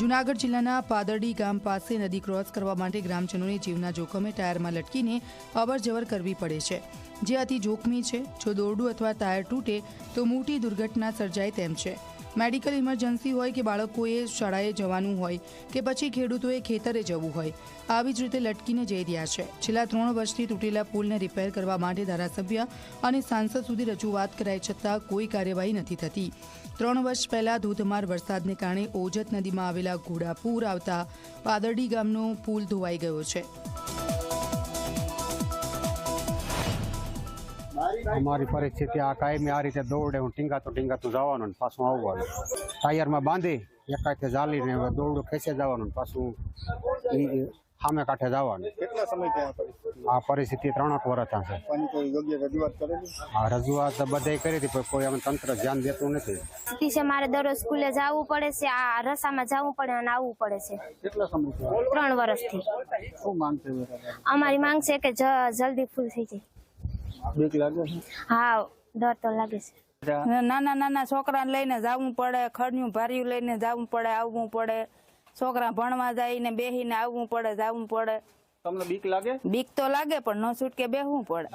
જૂનાગઢ જિલ્લાના પાદરડી ગામ પાસે નદી ક્રોસ કરવા માટે ગ્રામજનોને જીવના જોખમે ટાયરમાં લટકીને અવરજવર કરવી પડે છે, જે અતિ જોખમી છે। જો દોરડું અથવા ટાયર તૂટે તો મોટી દુર્ઘટના સર્જાય તેમ છે। મેડિકલ ઇમરજન્સી હોય કે બાળકોએ શાળાએ જવાનું હોય કે પછી ખેડૂતોએ ખેતરે જવું હોય, આવી જ રીતે લટકીને જઈ રહ્યા છે। છેલ્લા 3 વર્ષથી તૂટેલા પુલને રિપેર કરવા માટે ધારાસભ્ય અને સાંસદ સુધી રજૂઆત કરાઈ છતાં કોઈ કાર્યવાહી નથી થતી। 3 વર્ષ પહેલા ધોધમાર વરસાદને કારણે ઓજત નદીમાં આવેલા ઘોડાપુર આવતા પાદરડી ગામનો પુલ ધોવાઈ ગયો છે। અમારી પરિસ્થિતિ આ કાયમી આ રીતે દોડે હું ટીંગાતું જવાનું પાછું આવવાનું, ટાયરમાં બાંધી એકાથે ઝાલીને દોરડું ખેંચે જવાનું, પાછું સામે કાંઠે જવાનું। કેટલા સમય આ પરિસ્થિતિ 3 વર્ષ છે। કોઈ યોગ્ય રજૂઆત કરેલી? આ રજૂઆત બધે કરી હતી પણ કોઈ અમે તંત્ર ધ્યાન દેતું નથી। છે મારે દરરોજ સ્કૂલે જવું પડે છે, આ રસ્તામાં જવું પડે અને આવવું પડે છે। કેટલા સમય 3 વર્ષથી શું માંગ છે? અમારી માંગ છે કે જલ્દી ફૂલ થઈ જાય। બીક લાગે છે? હા, ડર તો લાગે છે। નાના છોકરાને લઈને જવું પડે, ખડ્યું ભાર્યું લઈને જવું પડે, આવવું પડે, છોકરા ભણવા જઈને બેહીને આવવું પડે, જવું પડે। તમને બીક લાગે? બીક તો લાગે પણ ન છૂટકે બેહવું પડે।